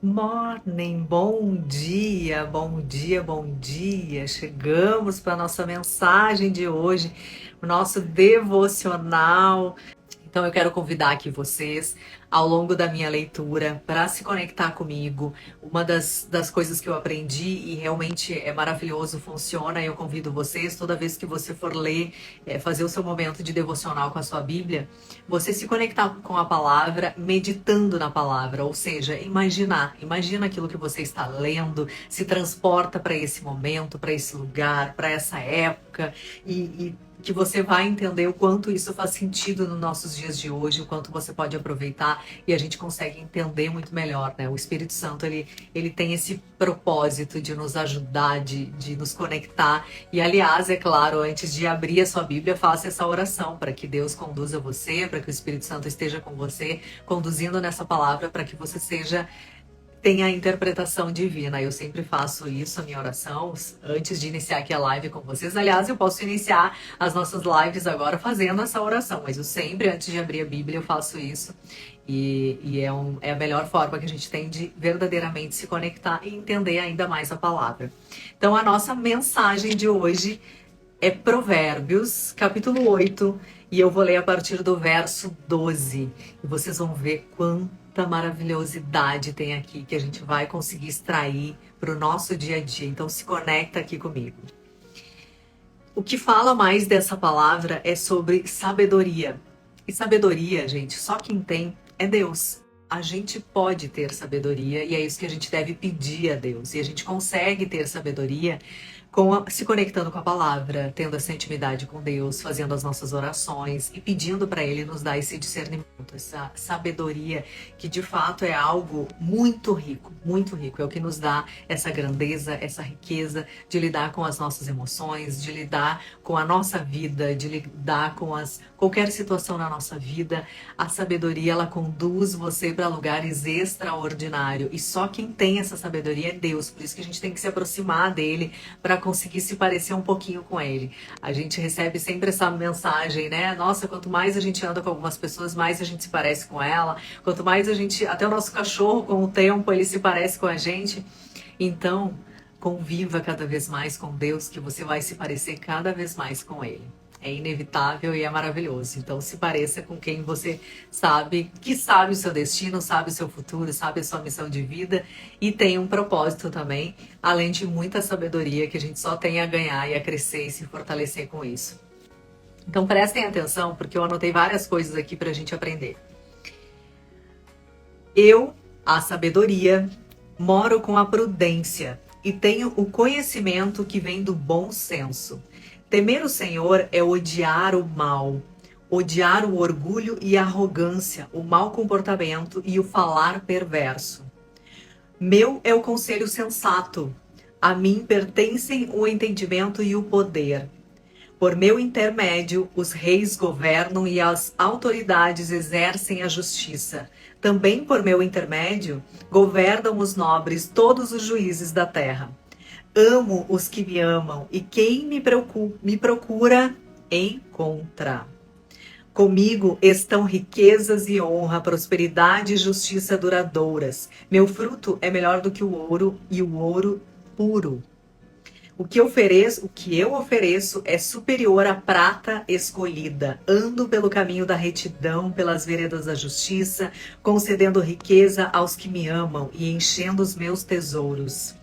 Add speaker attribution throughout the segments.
Speaker 1: Morning, bom dia, bom dia, bom dia. Chegamos para a nossa mensagem de hoje, o nosso devocional. Então eu quero convidar aqui vocês, ao longo da minha leitura, para se conectar comigo. Uma das coisas que eu aprendi e realmente é maravilhoso, funciona, e eu convido vocês, toda vez que você for ler, fazer o seu momento de devocional com a sua Bíblia, você se conectar com a palavra, meditando na palavra, ou seja, imagina aquilo que você está lendo, se transporta para esse momento, para esse lugar, para essa época, e que você vai entender o quanto isso faz sentido nos nossos dias de hoje, o quanto você pode aproveitar e a gente consegue entender muito melhor, né? O Espírito Santo, ele tem esse propósito de nos ajudar, de nos conectar. E, aliás, é claro, antes de abrir a sua Bíblia, faça essa oração para que Deus conduza você, para que o Espírito Santo esteja com você, conduzindo nessa palavra, para que você tem a interpretação divina. Eu sempre faço isso, a minha oração, antes de iniciar aqui a live com vocês. Aliás, eu posso iniciar as nossas lives agora fazendo essa oração, mas eu sempre, antes de abrir a Bíblia, eu faço isso. É a melhor forma que a gente tem de verdadeiramente se conectar e entender ainda mais a palavra. Então, a nossa mensagem de hoje é Provérbios, capítulo 8, e eu vou ler a partir do verso 12. E vocês vão ver quanta maravilhosidade tem aqui que a gente vai conseguir extrair para o nosso dia a dia. Então se conecta aqui comigo. O que fala mais dessa palavra é sobre sabedoria. E sabedoria, gente, só quem tem é Deus. A gente pode ter sabedoria e é isso que a gente deve pedir a Deus. E a gente consegue ter sabedoria se conectando com a palavra, tendo essa intimidade com Deus, fazendo as nossas orações e pedindo para Ele nos dar esse discernimento, essa sabedoria, que de fato é algo muito rico, muito rico. É o que nos dá essa grandeza, essa riqueza de lidar com as nossas emoções, de lidar com a nossa vida, de lidar com qualquer situação na nossa vida. A sabedoria, ela conduz você para lugares extraordinários. E só quem tem essa sabedoria é Deus. Por isso que a gente tem que se aproximar dele para conseguir se parecer um pouquinho com ele. A gente recebe sempre essa mensagem, né? Nossa, quanto mais a gente anda com algumas pessoas, mais a gente se parece com ela. Quanto mais a gente... Até o nosso cachorro, com o tempo, ele se parece com a gente. Então, conviva cada vez mais com Deus, que você vai se parecer cada vez mais com ele. É inevitável e é maravilhoso. Então, se pareça com quem você sabe, que sabe o seu destino, sabe o seu futuro, sabe a sua missão de vida e tem um propósito também, além de muita sabedoria que a gente só tem a ganhar e a crescer e se fortalecer com isso. Então, prestem atenção, porque eu anotei várias coisas aqui para a gente aprender. Eu, a sabedoria, moro com a prudência e tenho o conhecimento que vem do bom senso. Temer o Senhor é odiar o mal, odiar o orgulho e a arrogância, o mau comportamento e o falar perverso. Meu é o conselho sensato. A mim pertencem o entendimento e o poder. Por meu intermédio, os reis governam e as autoridades exercem a justiça. Também por meu intermédio, governam os nobres todos os juízes da terra. Amo os que me amam e quem me procura encontra. Comigo estão riquezas e honra, prosperidade e justiça duradouras. Meu fruto é melhor do que o ouro e o ouro puro. O que eu ofereço é superior à prata escolhida. Ando pelo caminho da retidão, pelas veredas da justiça, concedendo riqueza aos que me amam e enchendo os meus tesouros.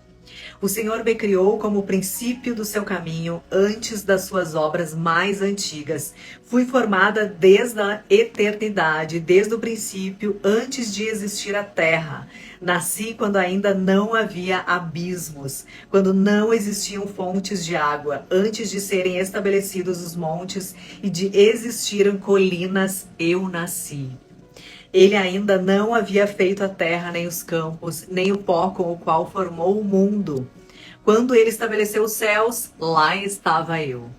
Speaker 1: O Senhor me criou como o princípio do seu caminho, antes das suas obras mais antigas. Fui formada desde a eternidade, desde o princípio, antes de existir a terra. Nasci quando ainda não havia abismos, quando não existiam fontes de água, antes de serem estabelecidos os montes e de existirem colinas, eu nasci. Ele ainda não havia feito a terra, nem os campos, nem o pó com o qual formou o mundo. Quando ele estabeleceu os céus, lá estava eu.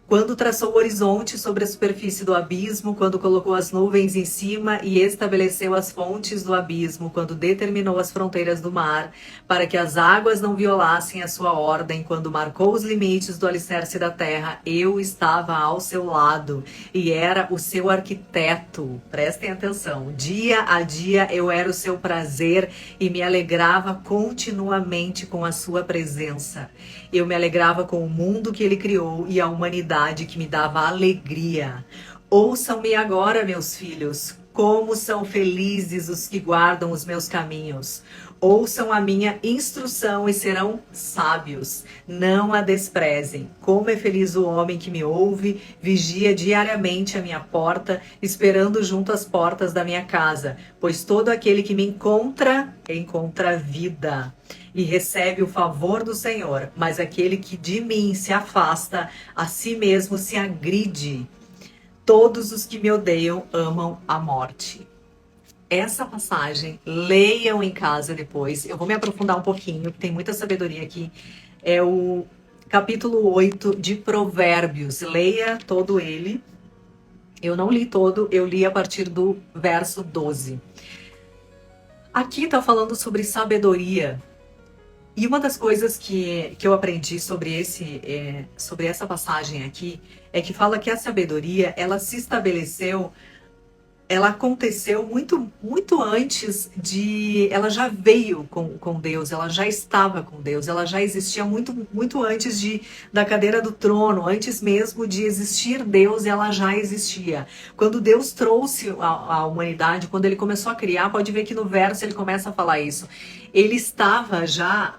Speaker 1: Quando traçou o horizonte sobre a superfície do abismo, quando colocou as nuvens em cima e estabeleceu as fontes do abismo, quando determinou as fronteiras do mar, para que as águas não violassem a sua ordem, quando marcou os limites do alicerce da terra, eu estava ao seu lado e era o seu arquiteto. Prestem atenção. Dia a dia eu era o seu prazer e me alegrava continuamente com a sua presença. Eu me alegrava com o mundo que ele criou e a humanidade que me dava alegria. Ouçam-me agora, meus filhos, como são felizes os que guardam os meus caminhos. Ouçam a minha instrução e serão sábios. Não a desprezem. Como é feliz o homem que me ouve, vigia diariamente a minha porta, esperando junto às portas da minha casa. Pois todo aquele que me encontra vida e recebe o favor do Senhor. Mas aquele que de mim se afasta, a si mesmo se agride. Todos os que me odeiam amam a morte. Essa passagem, leiam em casa depois. Eu vou me aprofundar um pouquinho, tem muita sabedoria aqui. É o capítulo 8 de Provérbios. Leia todo ele. Eu não li todo, eu li a partir do verso 12. Aqui está falando sobre sabedoria. E uma das coisas que eu aprendi sobre essa passagem aqui é que fala que a sabedoria, ela se estabeleceu, ela aconteceu muito antes ela já veio com Deus, ela já estava com Deus, ela já existia muito antes da cadeira do trono, antes mesmo de existir Deus, ela já existia. Quando Deus trouxe a humanidade, quando ele começou a criar, pode ver que no verso ele começa a falar isso. Ele estava já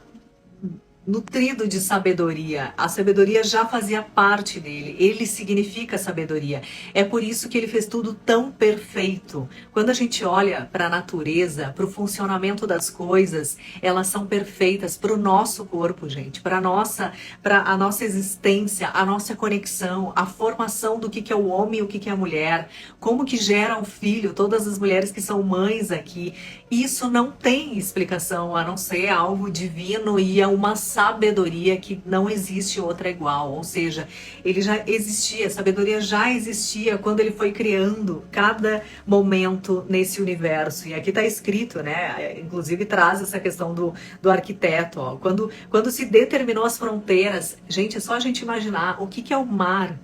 Speaker 1: nutrido de sabedoria. A sabedoria já fazia parte dele. Ele significa sabedoria. É por isso que ele fez tudo tão perfeito. Quando a gente olha para a natureza, para o funcionamento das coisas, elas são perfeitas para o nosso corpo, gente, para a nossa existência, a nossa conexão, a formação do que é o homem e o que é a mulher, como que gera um filho, todas as mulheres que são mães aqui. Isso não tem explicação a não ser algo divino e é uma sabedoria que não existe outra igual. Ou seja, ele já existia, a sabedoria já existia quando ele foi criando cada momento nesse universo. E aqui está escrito, né? Inclusive traz essa questão do arquiteto. Ó. Quando se determinou as fronteiras, gente, é só a gente imaginar o que é o mar.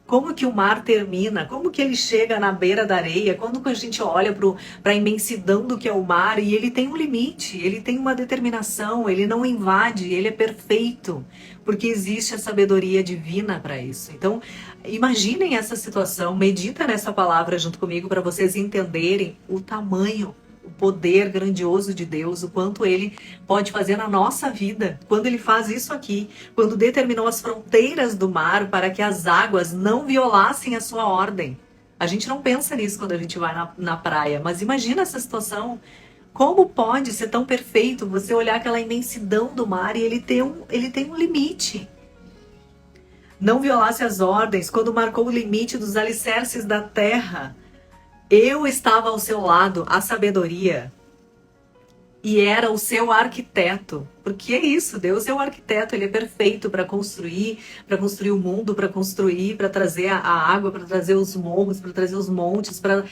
Speaker 1: Como que o mar termina? Como que ele chega na beira da areia? Quando a gente olha para a imensidão do que é o mar, e ele tem um limite, ele tem uma determinação, ele não invade, ele é perfeito, porque existe a sabedoria divina para isso. Então, imaginem essa situação, medita nessa palavra junto comigo para vocês entenderem o tamanho, o poder grandioso de Deus, o quanto ele pode fazer na nossa vida, quando ele faz isso aqui, quando determinou as fronteiras do mar para que as águas não violassem a sua ordem. A gente não pensa nisso quando a gente vai na praia, mas imagina essa situação. Como pode ser tão perfeito você olhar aquela imensidão do mar e ele tem um limite? Não violasse as ordens quando marcou o limite dos alicerces da terra. Eu estava ao seu lado, a sabedoria, e era o seu arquiteto. Porque é isso, Deus é o arquiteto, ele é perfeito para construir o mundo, para trazer a água, para trazer os morros, para trazer os montes, para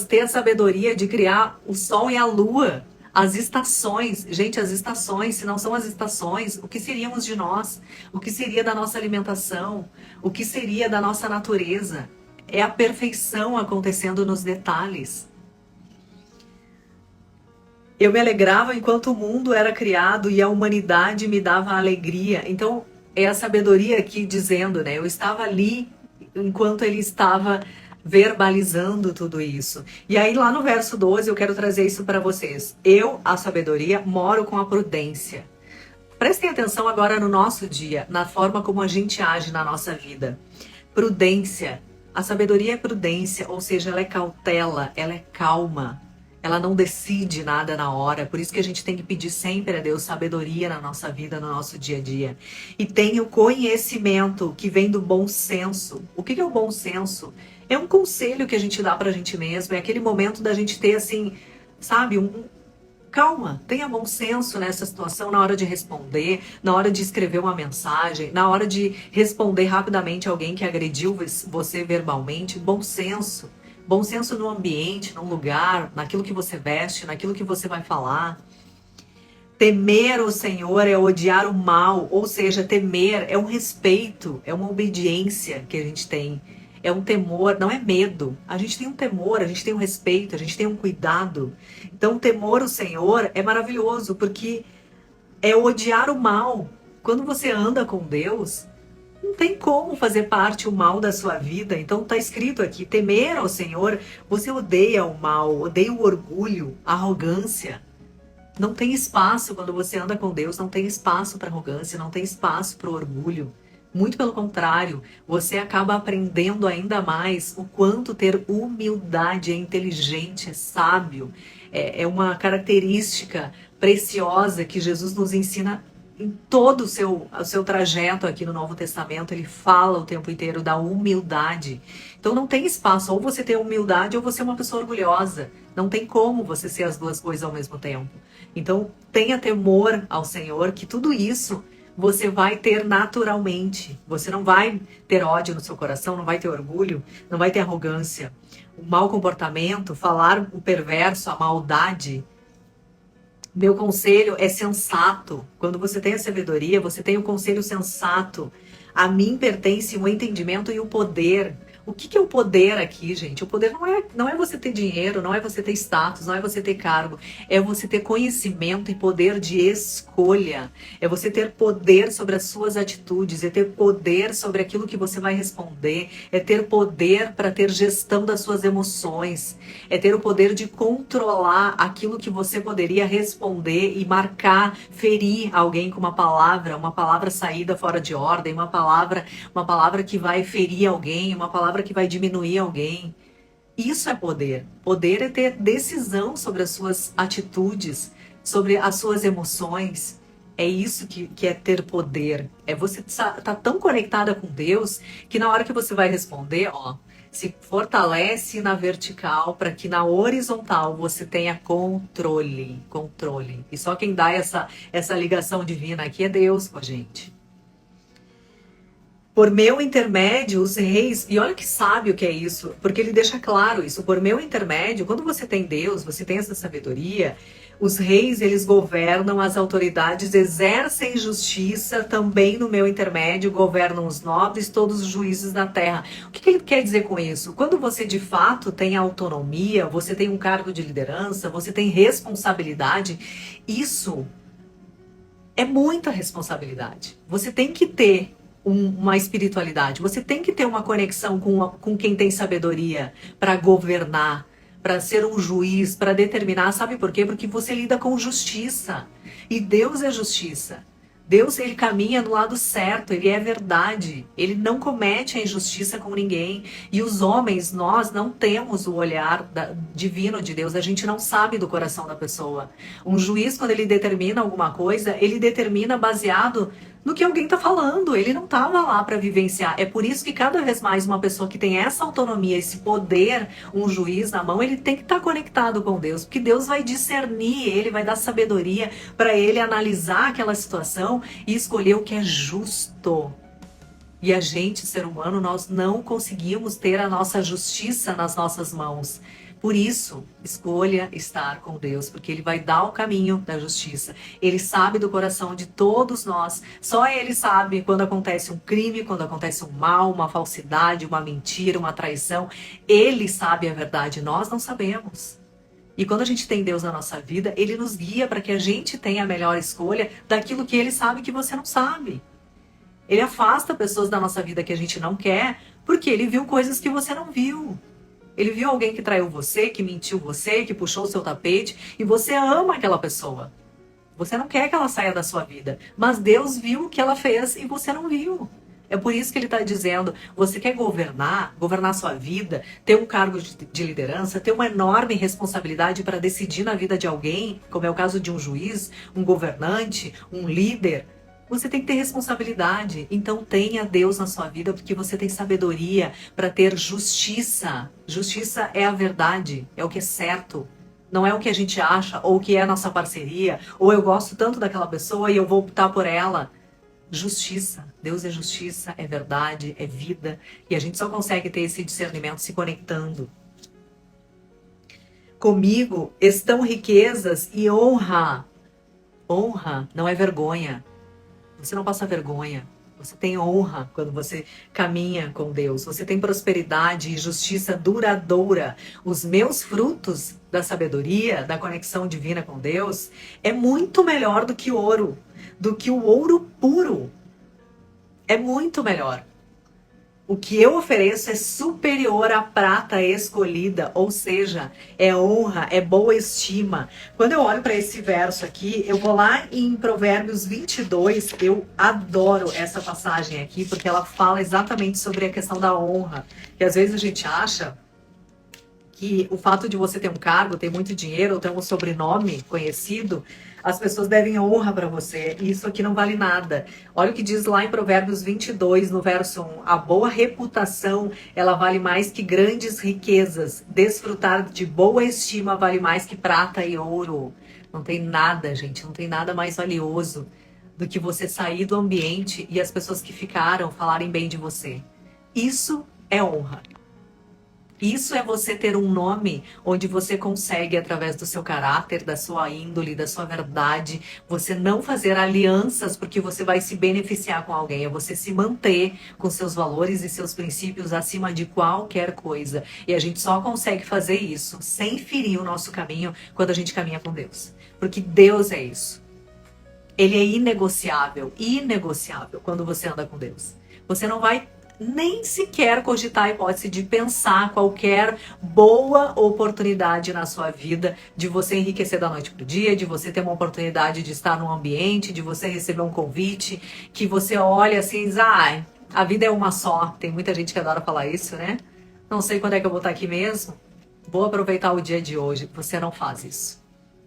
Speaker 1: ter a sabedoria de criar o sol e a lua, as estações. Gente, as estações, se não são as estações, o que seríamos de nós? O que seria da nossa alimentação? O que seria da nossa natureza? É a perfeição acontecendo nos detalhes. Eu me alegrava enquanto o mundo era criado e a humanidade me dava alegria. Então, é a sabedoria aqui dizendo, né? Eu estava ali enquanto ele estava verbalizando tudo isso. E aí, lá no verso 12, eu quero trazer isso para vocês. Eu, a sabedoria, moro com a prudência. Prestem atenção agora no nosso dia, na forma como a gente age na nossa vida. Prudência. A sabedoria é prudência, ou seja, ela é cautela, ela é calma, ela não decide nada na hora. Por isso que a gente tem que pedir sempre a Deus sabedoria na nossa vida, no nosso dia a dia. E tem o conhecimento que vem do bom senso. O que é o bom senso? É um conselho que a gente dá pra gente mesmo, é aquele momento da gente ter assim, sabe, Calma, tenha bom senso nessa situação na hora de responder, na hora de escrever uma mensagem, na hora de responder rapidamente alguém que agrediu você verbalmente. Bom senso. Bom senso no ambiente, no lugar, naquilo que você veste, naquilo que você vai falar. Temer o Senhor é odiar o mal, ou seja, temer é um respeito, é uma obediência que a gente tem. É um temor, não é medo. A gente tem um temor, a gente tem um respeito, a gente tem um cuidado. Então, temor ao Senhor é maravilhoso, porque é odiar o mal. Quando você anda com Deus, não tem como fazer parte o mal da sua vida. Então está escrito aqui, temer ao Senhor, você odeia o mal, odeia o orgulho, a arrogância. Não tem espaço quando você anda com Deus, não tem espaço para arrogância, não tem espaço para o orgulho. Muito pelo contrário, você acaba aprendendo ainda mais o quanto ter humildade é inteligente, é sábio. É uma característica preciosa que Jesus nos ensina em todo o seu trajeto aqui no Novo Testamento. Ele fala o tempo inteiro da humildade. Então não tem espaço, ou você tem humildade ou você é uma pessoa orgulhosa. Não tem como você ser as duas coisas ao mesmo tempo. Então tenha temor ao Senhor, que tudo isso você vai ter naturalmente. Você não vai ter ódio no seu coração, não vai ter orgulho, não vai ter arrogância. O mau comportamento, falar o perverso, a maldade. Meu conselho é sensato. Quando você tem a sabedoria, você tem o conselho sensato. A mim pertence o entendimento e o poder. O que é o poder aqui, gente? O poder não é você ter dinheiro, não é você ter status, não é você ter cargo. É você ter conhecimento e poder de escolha. É você ter poder sobre as suas atitudes, é ter poder sobre aquilo que você vai responder, é ter poder para ter gestão das suas emoções, é ter o poder de controlar aquilo que você poderia responder e marcar, ferir alguém com uma palavra saída fora de ordem, uma palavra que vai ferir alguém, uma palavra que vai diminuir alguém. Isso é poder. Poder é ter decisão sobre as suas atitudes, sobre as suas emoções. É isso que é ter poder. É você tá tão conectada com Deus que na hora que você vai responder, se fortalece na vertical para que na horizontal você tenha controle. Controle. E só quem dá essa ligação divina aqui é Deus com a gente. Por meu intermédio, os reis, e olha que sábio que é isso, porque ele deixa claro isso, por meu intermédio, quando você tem Deus, você tem essa sabedoria, os reis, eles governam, as autoridades exercem justiça, também no meu intermédio, governam os nobres, todos os juízes da terra. O que ele quer dizer com isso? Quando você de fato tem autonomia, você tem um cargo de liderança, você tem responsabilidade, isso é muita responsabilidade. Você tem que ter uma espiritualidade. Você tem que ter uma conexão com quem tem sabedoria para governar, para ser um juiz, para determinar. Sabe por quê? Porque você lida com justiça. E Deus é justiça. Deus, ele caminha do lado certo, ele é verdade. Ele não comete a injustiça com ninguém. E os homens, nós não temos o olhar divino de Deus. A gente não sabe do coração da pessoa. Um juiz, quando ele determina alguma coisa, ele determina baseado no que alguém está falando. Ele não estava lá para vivenciar. É por isso que cada vez mais uma pessoa que tem essa autonomia, esse poder, um juiz na mão, ele tem que estar conectado com Deus, porque Deus vai discernir ele, vai dar sabedoria para ele analisar aquela situação e escolher o que é justo. E a gente, ser humano, nós não conseguimos ter a nossa justiça nas nossas mãos. Por isso, escolha estar com Deus, porque Ele vai dar o caminho da justiça. Ele sabe do coração de todos nós. Só Ele sabe quando acontece um crime, quando acontece um mal, uma falsidade, uma mentira, uma traição. Ele sabe a verdade, nós não sabemos. E quando a gente tem Deus na nossa vida, Ele nos guia para que a gente tenha a melhor escolha daquilo que Ele sabe que você não sabe. Ele afasta pessoas da nossa vida que a gente não quer, porque Ele viu coisas que você não viu. Ele viu alguém que traiu você, que mentiu você, que puxou o seu tapete, e você ama aquela pessoa. Você não quer que ela saia da sua vida, mas Deus viu o que ela fez e você não viu. É por isso que ele está dizendo, você quer governar sua vida, ter um cargo de liderança, ter uma enorme responsabilidade para decidir na vida de alguém, como é o caso de um juiz, um governante, um líder. Você tem que ter responsabilidade. Então tenha Deus na sua vida, porque você tem sabedoria para ter justiça. Justiça é a verdade, é o que é certo. Não é o que a gente acha, ou o que é a nossa parceria, ou eu gosto tanto daquela pessoa e eu vou optar por ela. Justiça. Deus é justiça, é verdade, é vida. E a gente só consegue ter esse discernimento se conectando. Comigo estão riquezas e honra. Honra não é vergonha. Você não passa vergonha. Você tem honra quando você caminha com Deus. Você tem prosperidade e justiça duradoura. Os meus frutos da sabedoria, da conexão divina com Deus, é muito melhor do que ouro, do que o ouro puro. É muito melhor. O que eu ofereço é superior à prata escolhida, ou seja, é honra, é boa estima. Quando eu olho para esse verso aqui, eu vou lá em Provérbios 22, eu adoro essa passagem aqui, porque ela fala exatamente sobre a questão da honra. Que às vezes a gente acha que o fato de você ter um cargo, ter muito dinheiro, ou ter um sobrenome conhecido, as pessoas devem honra para você. E isso aqui não vale nada. Olha o que diz lá em Provérbios 22, no verso 1. A boa reputação, ela vale mais que grandes riquezas. Desfrutar de boa estima vale mais que prata e ouro. Não tem nada, gente. Não tem nada mais valioso do que você sair do ambiente e as pessoas que ficaram falarem bem de você. Isso é honra. Isso é você ter um nome onde você consegue, através do seu caráter, da sua índole, da sua verdade, você não fazer alianças porque você vai se beneficiar com alguém. É você se manter com seus valores e seus princípios acima de qualquer coisa. E a gente só consegue fazer isso sem ferir o nosso caminho quando a gente caminha com Deus. Porque Deus é isso. Ele é inegociável, inegociável quando você anda com Deus. Você não vai nem sequer cogitar a hipótese de pensar qualquer boa oportunidade na sua vida, de você enriquecer da noite pro dia, de você ter uma oportunidade de estar num ambiente, de você receber um convite, que você olha assim e diz, ah, a vida é uma só. Tem muita gente que adora falar isso, né? Não sei quando é que eu vou estar aqui mesmo. Vou aproveitar o dia de hoje. Você não faz isso.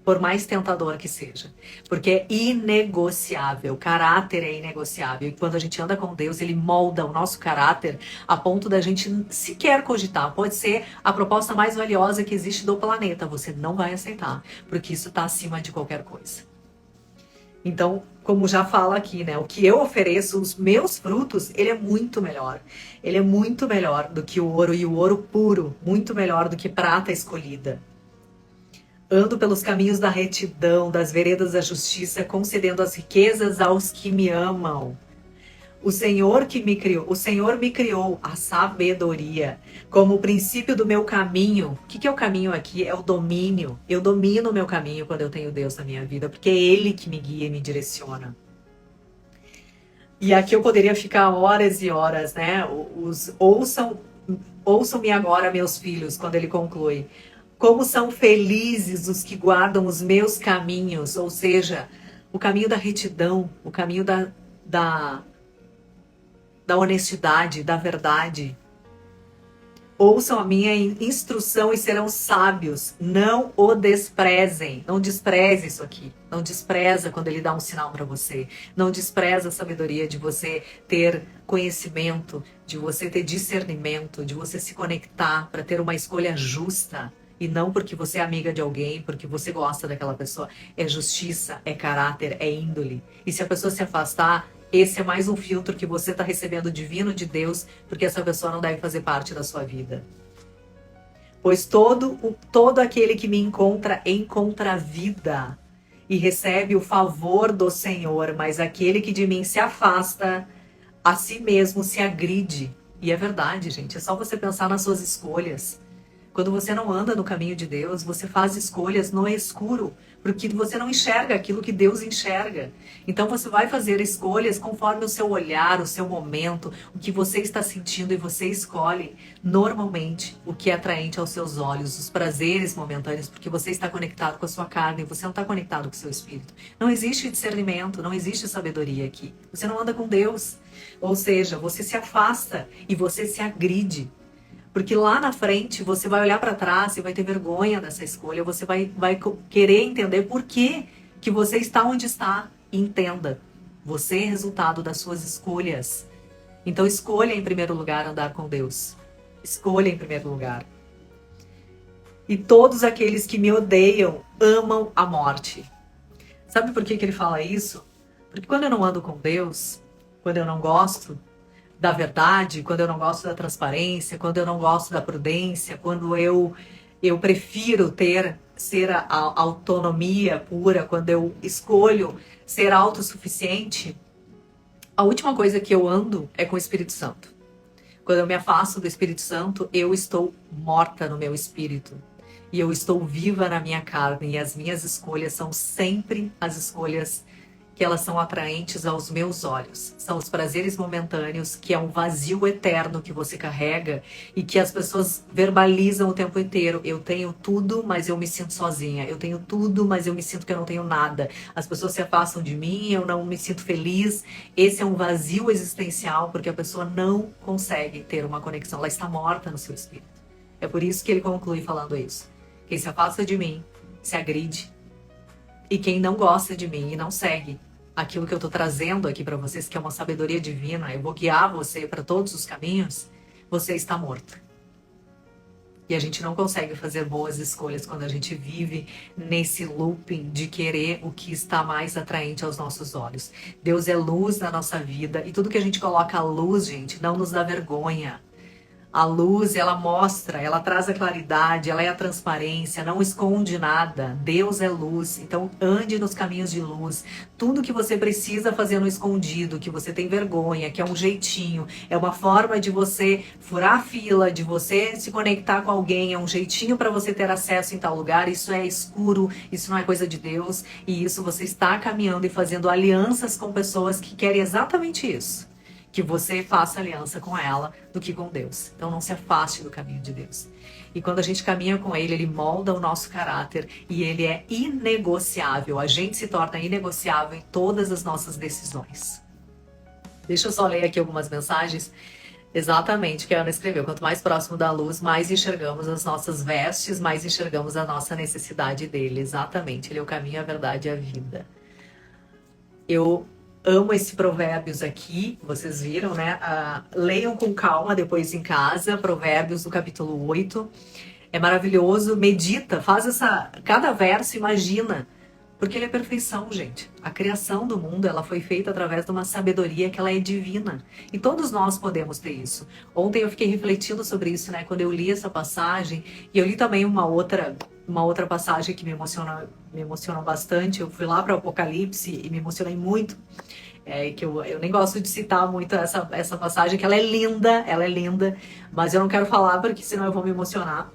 Speaker 1: Por mais tentador que seja. Porque é inegociável. Caráter é inegociável. E quando a gente anda com Deus, Ele molda o nosso caráter a ponto da gente sequer cogitar. Pode ser a proposta mais valiosa que existe do planeta. Você não vai aceitar. Porque isso está acima de qualquer coisa. Então, como já fala aqui, né? O que eu ofereço, os meus frutos, ele é muito melhor. Ele é muito melhor do que o ouro e o ouro puro. Muito melhor do que prata escolhida. Ando pelos caminhos da retidão, das veredas da justiça, concedendo as riquezas aos que me amam. O Senhor me criou a sabedoria como o princípio do meu caminho. O que é o caminho aqui? É o domínio. Eu domino o meu caminho quando eu tenho Deus na minha vida, porque é Ele que me guia e me direciona. E aqui eu poderia ficar horas e horas, né? Ouçam-me agora, meus filhos, quando ele conclui. Como são felizes os que guardam os meus caminhos, ou seja, o caminho da retidão, o caminho da honestidade, da verdade. Ouçam a minha instrução e serão sábios. Não o desprezem. Não despreze isso aqui. Não despreza quando ele dá um sinal para você. Não despreza a sabedoria de você ter conhecimento, de você ter discernimento, de você se conectar para ter uma escolha justa. E não porque você é amiga de alguém, porque você gosta daquela pessoa. É justiça, é caráter, é índole. E se a pessoa se afastar, esse é mais um filtro que você está recebendo divino de Deus, porque essa pessoa não deve fazer parte da sua vida. Pois todo aquele que me encontra a vida e recebe o favor do Senhor, mas aquele que de mim se afasta, a si mesmo se agride. E é verdade, gente, é só você pensar nas suas escolhas. Quando você não anda no caminho de Deus, você faz escolhas no escuro, porque você não enxerga aquilo que Deus enxerga. Então você vai fazer escolhas conforme o seu olhar, o seu momento, o que você está sentindo e você escolhe normalmente o que é atraente aos seus olhos, os prazeres momentâneos, porque você está conectado com a sua carne, você não está conectado com o seu espírito. Não existe discernimento, não existe sabedoria aqui. Você não anda com Deus. Ou seja, você se afasta e você se agride. Porque lá na frente você vai olhar para trás e vai ter vergonha dessa escolha, você vai querer entender por que você está onde está. Entenda, você é resultado das suas escolhas. Então escolha em primeiro lugar andar com Deus. Escolha em primeiro lugar. e todos aqueles que me odeiam amam a morte. Sabe por que ele fala isso? Porque quando eu não ando com Deus, quando eu não gosto da verdade, quando eu não gosto da transparência, quando eu não gosto da prudência, quando eu prefiro ser a autonomia pura, quando eu escolho ser autossuficiente, a última coisa que eu ando é com o Espírito Santo. Quando eu me afasto do Espírito Santo, eu estou morta no meu espírito. E eu estou viva na minha carne. E as minhas escolhas são sempre as escolhas que elas são atraentes aos meus olhos. São os prazeres momentâneos, que é um vazio eterno que você carrega e que as pessoas verbalizam o tempo inteiro. Eu tenho tudo, mas eu me sinto sozinha. Eu tenho tudo, mas eu me sinto que eu não tenho nada. As pessoas se afastam de mim, eu não me sinto feliz. Esse é um vazio existencial, porque a pessoa não consegue ter uma conexão. Ela está morta no seu espírito. É por isso que ele conclui falando isso. Quem se afasta de mim, se agride. E quem não gosta de mim e não segue aquilo que eu estou trazendo aqui para vocês, que é uma sabedoria divina, eu vou guiar você para todos os caminhos, você está morto. E a gente não consegue fazer boas escolhas quando a gente vive nesse looping de querer o que está mais atraente aos nossos olhos. Deus é luz na nossa vida e tudo que a gente coloca à luz, gente, não nos dá vergonha. A luz, ela mostra, ela traz a claridade, ela é a transparência, não esconde nada. Deus é luz, então ande nos caminhos de luz. Tudo que você precisa fazer no escondido, que você tem vergonha, que é um jeitinho, é uma forma de você furar a fila, de você se conectar com alguém, é um jeitinho para você ter acesso em tal lugar. Isso é escuro, isso não é coisa de Deus, e isso você está caminhando e fazendo alianças com pessoas que querem exatamente isso. Que você faça aliança com ela do que com Deus. Então não se afaste do caminho de Deus. E quando a gente caminha com Ele, Ele molda o nosso caráter e Ele é inegociável. A gente se torna inegociável em todas as nossas decisões. Deixa eu só ler aqui algumas mensagens. Exatamente, que a Ana escreveu. Quanto mais próximo da luz, mais enxergamos as nossas vestes, mais enxergamos a nossa necessidade dele. Exatamente, Ele é o caminho, a verdade e a vida. Eu amo esse Provérbios aqui, vocês viram, né? Leiam com calma depois em casa, Provérbios do capítulo 8. É maravilhoso, medita, cada verso imagina, porque ele é perfeição, gente. A criação do mundo, ela foi feita através de uma sabedoria que ela é divina. E todos nós podemos ter isso. Ontem eu fiquei refletindo sobre isso, né? Quando eu li essa passagem, e eu li também uma outra passagem que me emocionou bastante. Eu fui lá para o Apocalipse e me emocionei muito. Que eu nem gosto de citar muito essa passagem, que ela é linda, mas eu não quero falar porque senão eu vou me emocionar.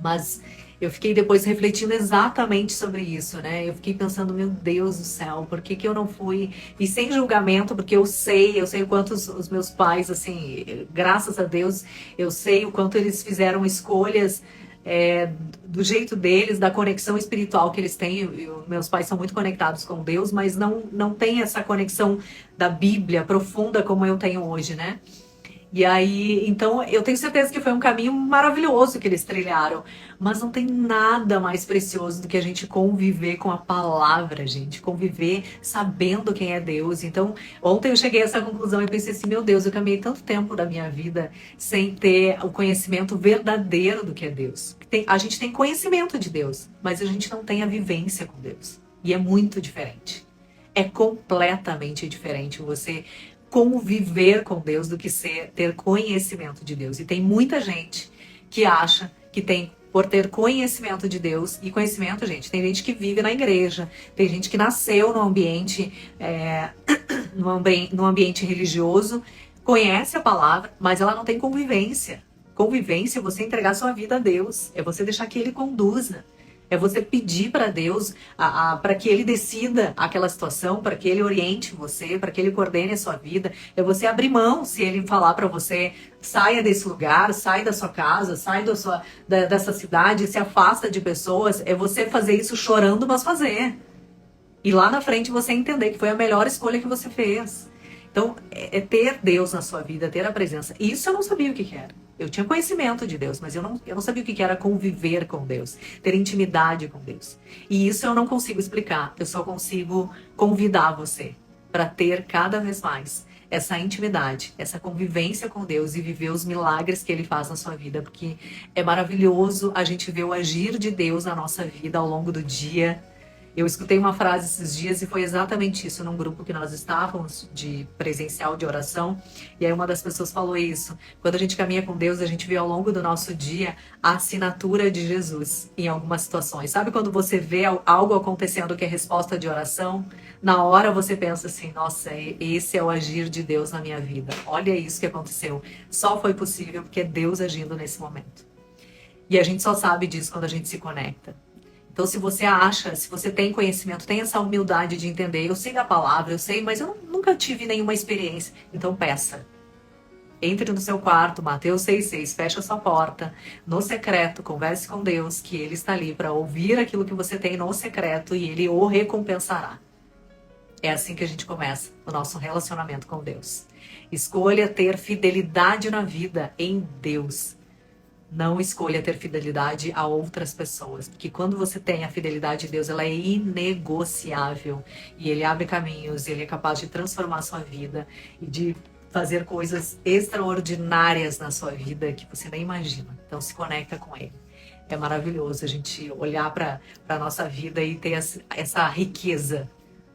Speaker 1: Mas eu fiquei depois refletindo exatamente sobre isso, né? Eu fiquei pensando, meu Deus do céu, por que eu não fui? E sem julgamento, porque eu sei o quanto os meus pais, assim, graças a Deus, eu sei o quanto eles fizeram escolhas do jeito deles, da conexão espiritual que eles têm. Meus pais são muito conectados com Deus, mas não tem essa conexão da Bíblia profunda como eu tenho hoje, né? E aí, então, eu tenho certeza que foi um caminho maravilhoso que eles trilharam, mas não tem nada mais precioso do que a gente conviver com a palavra, gente, conviver sabendo quem é Deus. Então, ontem eu cheguei a essa conclusão e pensei assim, meu Deus, eu caminhei tanto tempo da minha vida sem ter o conhecimento verdadeiro do que é Deus. A gente tem conhecimento de Deus, mas a gente não tem a vivência com Deus. E é muito diferente. É completamente diferente você conviver com Deus do que ter conhecimento de Deus. E tem muita gente que acha que tem, por ter conhecimento de Deus, e conhecimento, gente, tem gente que vive na igreja, tem gente que nasceu no ambiente, no ambiente religioso, conhece a palavra, mas ela não tem convivência. Convivência é você entregar sua vida a Deus, é você deixar que Ele conduza. É você pedir para Deus para que Ele decida aquela situação, para que Ele oriente você, para que Ele coordene a sua vida. É você abrir mão se Ele falar para você, saia desse lugar, sai da sua casa, sai dessa cidade, se afasta de pessoas. É você fazer isso chorando, mas fazer. E lá na frente você entender que foi a melhor escolha que você fez. Então, é ter Deus na sua vida, ter a presença. E isso eu não sabia o que era. Eu tinha conhecimento de Deus, mas eu não sabia o que era conviver com Deus, ter intimidade com Deus. E isso eu não consigo explicar, eu só consigo convidar você para ter cada vez mais essa intimidade, essa convivência com Deus e viver os milagres que Ele faz na sua vida, porque é maravilhoso a gente ver o agir de Deus na nossa vida ao longo do dia. Eu escutei uma frase esses dias e foi exatamente isso, num grupo que nós estávamos de presencial de oração, e aí uma das pessoas falou isso: quando a gente caminha com Deus, a gente vê ao longo do nosso dia a assinatura de Jesus em algumas situações. Sabe quando você vê algo acontecendo que é resposta de oração? Na hora você pensa assim: nossa, esse é o agir de Deus na minha vida. Olha isso que aconteceu. Só foi possível porque é Deus agindo nesse momento. E a gente só sabe disso quando a gente se conecta. Então, se você acha, se você tem conhecimento, tem essa humildade de entender, eu sei da palavra, eu sei, mas eu nunca tive nenhuma experiência. Então, peça. Entre no seu quarto, Mateus 6,6, fecha a sua porta, no secreto, converse com Deus, que Ele está ali para ouvir aquilo que você tem no secreto e Ele o recompensará. É assim que a gente começa o nosso relacionamento com Deus. Escolha ter fidelidade na vida em Deus. Não escolha ter fidelidade a outras pessoas, porque quando você tem a fidelidade de Deus, ela é inegociável e Ele abre caminhos, Ele é capaz de transformar a sua vida e de fazer coisas extraordinárias na sua vida que você nem imagina. Então se conecta com Ele. É maravilhoso a gente olhar para a nossa vida e ter essa riqueza,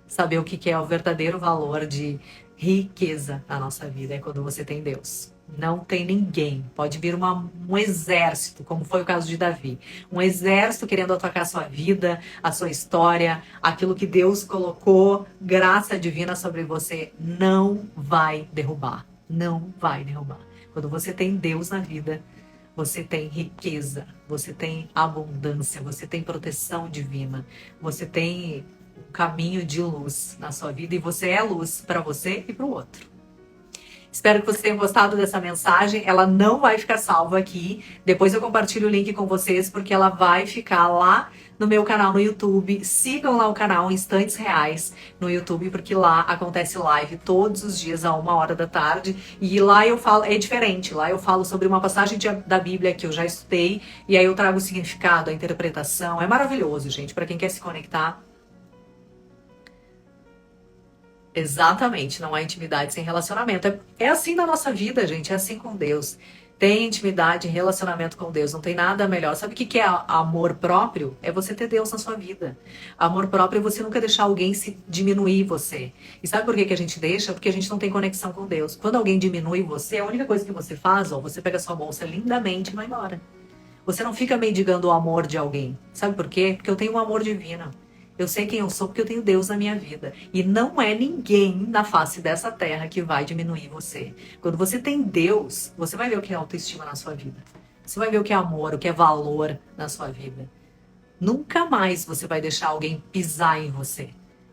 Speaker 1: saber o que é o verdadeiro valor de riqueza na nossa vida, é quando você tem Deus. Não tem ninguém. Pode vir um exército, como foi o caso de Davi. Um exército querendo atacar a sua vida, a sua história, aquilo que Deus colocou, graça divina sobre você, não vai derrubar. Não vai derrubar. Quando você tem Deus na vida, você tem riqueza, você tem abundância, você tem proteção divina, você tem um caminho de luz na sua vida e você é luz para você e para o outro. Espero que vocês tenham gostado dessa mensagem. Ela não vai ficar salva aqui. Depois eu compartilho o link com vocês, porque ela vai ficar lá no meu canal no YouTube. Sigam lá o canal Instantes Reais no YouTube, porque lá acontece live todos os dias a 1h da tarde. E lá eu falo, é diferente, lá eu falo sobre uma passagem da Bíblia que eu já estudei, e aí eu trago o significado, a interpretação. É maravilhoso, gente, para quem quer se conectar. Exatamente, não há intimidade sem relacionamento. É assim na nossa vida, gente, é assim com Deus. Tem intimidade e relacionamento com Deus, não tem nada melhor. Sabe o que é amor próprio? É você ter Deus na sua vida. Amor próprio é você nunca deixar alguém se diminuir você. E sabe por que a gente deixa? Porque a gente não tem conexão com Deus. Quando alguém diminui você, a única coisa que você faz, ó, você pega sua bolsa lindamente e vai embora. Você não fica mendigando o amor de alguém. Sabe por quê? Porque eu tenho um amor divino. Eu sei quem eu sou porque eu tenho Deus na minha vida. E não é ninguém na face dessa terra que vai diminuir você. Quando você tem Deus, você vai ver o que é autoestima na sua vida. Você vai ver o que é amor, o que é valor na sua vida. Nunca mais você vai deixar alguém pisar em você.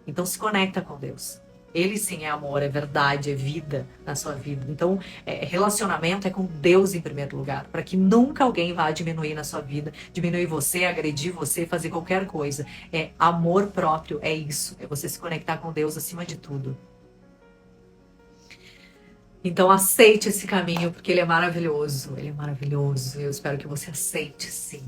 Speaker 1: Então se conecta com Deus. Ele sim é amor, é verdade, é vida na sua vida. Então, relacionamento é com Deus em primeiro lugar, para que nunca alguém vá diminuir na sua vida, diminuir você, agredir você, fazer qualquer coisa. É amor próprio, é isso. É você se conectar com Deus acima de tudo. Então aceite esse caminho, porque ele é maravilhoso. Ele é maravilhoso. Eu espero que você aceite, sim.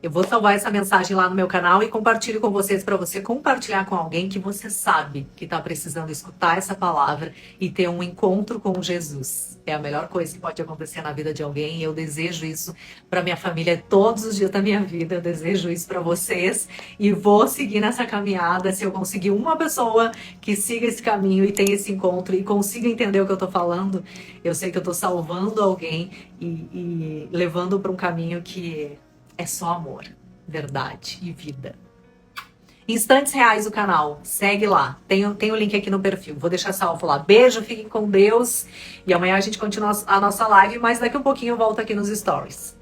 Speaker 1: Eu vou salvar essa mensagem lá no meu canal e compartilho com vocês para você compartilhar com alguém que você sabe que está precisando escutar essa palavra e ter um encontro com Jesus. É a melhor coisa que pode acontecer na vida de alguém e eu desejo isso para minha família todos os dias da minha vida. Eu desejo isso para vocês e vou seguir nessa caminhada. Se eu conseguir uma pessoa que siga esse caminho e tenha esse encontro e consiga entender o que eu estou falando, eu sei que eu estou salvando alguém e levando para um caminho que é só amor, verdade e vida. Instantes Reais o canal, segue lá, tem o link aqui no perfil, vou deixar salvo lá. Beijo, fiquem com Deus e amanhã a gente continua a nossa live, mas daqui a pouquinho eu volto aqui nos stories.